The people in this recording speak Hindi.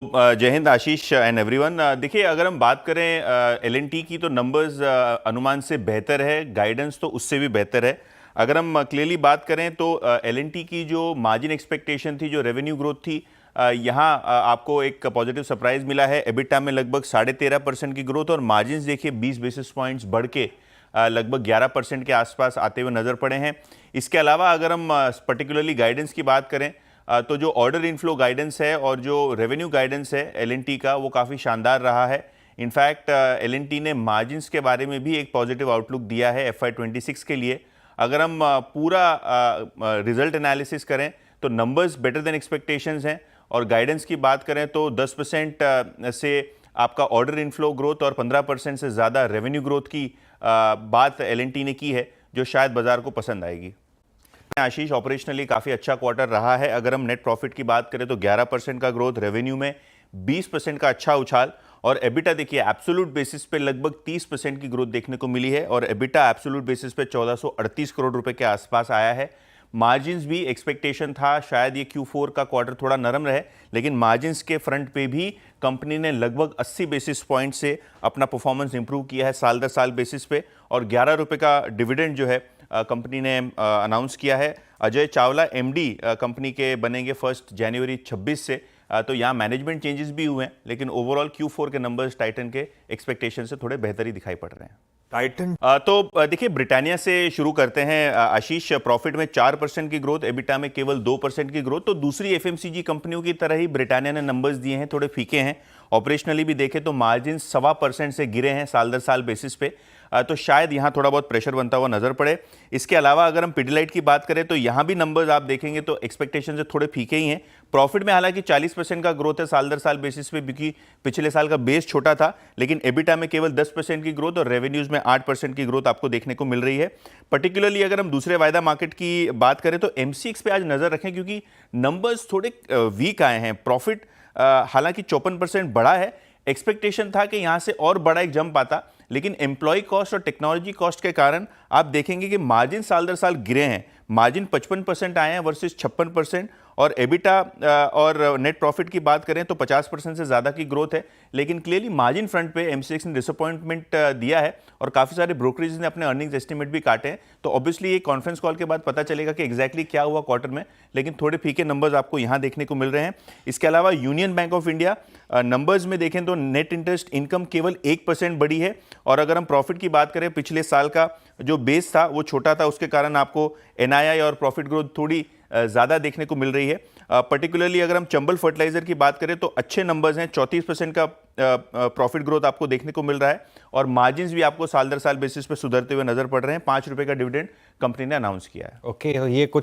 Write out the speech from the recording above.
जय हिंद आशीष एंड एवरीवन। देखिए, अगर हम बात करें एल&टी की तो नंबर्स अनुमान से बेहतर है, गाइडेंस तो उससे भी बेहतर है। अगर हम क्लियरली बात करें तो एल&टी की जो मार्जिन एक्सपेक्टेशन थी, जो रेवेन्यू ग्रोथ थी, यहाँ आपको एक पॉजिटिव सरप्राइज मिला है। एबिटा में लगभग 13.5% की ग्रोथ और मार्जिन देखिए 20 बेसिस पॉइंट्स बढ़ के लगभग 11% के आसपास आते हुए नजर पड़े हैं। इसके अलावा अगर हम पर्टिकुलरली गाइडेंस की बात करें तो जो ऑर्डर इनफ्लो गाइडेंस है और जो रेवेन्यू गाइडेंस है एल&टी का, वो काफ़ी शानदार रहा है। इनफैक्ट एल&टी ने मार्जिन्स के बारे में भी एक पॉजिटिव आउटलुक दिया है FY26 के लिए। अगर हम पूरा रिजल्ट एनालिसिस करें तो नंबर्स बेटर देन एक्सपेक्टेशंस हैं और गाइडेंस की बात करें तो 10% से आपका ऑर्डर इनफ्लो ग्रोथ और 15% से ज़्यादा रेवेन्यू ग्रोथ की बात एल&टी ने की है, जो शायद बाजार को पसंद आएगी। आशीष, ऑपरेशनली काफ़ी अच्छा क्वार्टर रहा है। अगर हम नेट प्रॉफिट की बात करें तो 11% का ग्रोथ, रेवेन्यू में 20% का अच्छा उछाल और एबिटा देखिए एब्सोल्यूट बेसिस पे लगभग 30% की ग्रोथ देखने को मिली है और एबिटा एब्सोल्यूट बेसिस पे 1438 करोड़ रुपए के आसपास आया है। मार्जिन्स भी एक्सपेक्टेशन था शायद ये Q4 का क्वार्टर थोड़ा नरम रहे, लेकिन मार्जिन्स के फ्रंट पे भी कंपनी ने लगभग 80 बेसिस पॉइंट से अपना परफॉर्मेंस इंप्रूव किया है साल दर साल बेसिस पे और 11 रुपए का डिविडेंड जो है कंपनी ने अनाउंस किया है। अजय चावला MD कंपनी के बनेंगे 1 जनवरी 26 से। तो यहाँ मैनेजमेंट चेंजेस भी हुए हैं, लेकिन ओवरऑल Q4 के नंबर्स टाइटन के एक्सपेक्टेशन से थोड़े बेहतर ही दिखाई पड़ रहे हैं। टाइटन तो देखिए, ब्रिटानिया से शुरू करते हैं आशीष। प्रॉफिट में 4% की ग्रोथ, एबिटा में केवल 2% की ग्रोथ। तो दूसरी FMCG कंपनियों की तरह ही ब्रिटानिया ने नंबर्स दिए हैं, थोड़े फीके हैं। ऑपरेशनली भी देखें तो मार्जिन 1.25% से गिरे हैं साल दर साल बेसिस पे, तो शायद यहाँ थोड़ा बहुत प्रेशर बनता हुआ नजर पड़े। इसके अलावा अगर हम पिडिलाइट की बात करें तो यहाँ भी नंबर्स आप देखेंगे तो एक्सपेक्टेशन से थोड़े फीके ही हैं। प्रॉफिट में हालांकि 40% का ग्रोथ है साल दर साल बेसिस पे, क्योंकि पिछले साल का बेस छोटा था, लेकिन एबिटा में केवल 10% की ग्रोथ और रेवेन्यूज में 8% की ग्रोथ आपको देखने को मिल रही है। पर्टिकुलरली अगर हम दूसरे वायदा मार्केट की बात करें तो MCX पे आज नजर रखें, क्योंकि नंबर्स थोड़े वीक आए हैं। प्रॉफिट हालांकि 54% बढ़ा है, एक्सपेक्टेशन था कि यहां से और बड़ा एक जंप आता, लेकिन एम्प्लॉय कॉस्ट और टेक्नोलॉजी कॉस्ट के कारण आप देखेंगे कि मार्जिन साल दर साल गिरे हैं। मार्जिन 55% आए हैं वर्सेस 56%, और एबिटा और नेट प्रॉफिट की बात करें तो 50% से ज़्यादा की ग्रोथ है, लेकिन क्लियरली मार्जिन फ्रंट पे MCX ने डिसअपॉइंटमेंट दिया है और काफ़ी सारे ब्रोकरेज ने अपने अर्निंग्स एस्टिमेट भी काटे हैं। तो ऑब्वियसली ये कॉन्फ्रेंस कॉल के बाद पता चलेगा कि एग्जैक्टली क्या हुआ क्वार्टर में, लेकिन थोड़े फीके नंबर्स आपको यहाँ देखने को मिल रहे हैं। इसके अलावा union bank of India numbers में देखें तो नेट इंटरेस्ट इनकम केवल 1% बढ़ी है, और अगर हम प्रॉफिट की बात करें पिछले साल का जो बेस था वो छोटा था, उसके कारण आपको NII और प्रॉफिट ग्रोथ थोड़ी ज़्यादा देखने को मिल रही है। पर्टिकुलरली अगर हम चंबल फर्टिलाइजर की बात करें तो अच्छे नंबर्स हैं, 34% का प्रॉफिट ग्रोथ आपको देखने को मिल रहा है और मार्जिन्स भी आपको साल दर साल बेसिस पे सुधरते हुए नजर पड़ रहे हैं। 5 रुपए का डिविडेंड कंपनी ने अनाउंस किया है। ओके, ये कुछ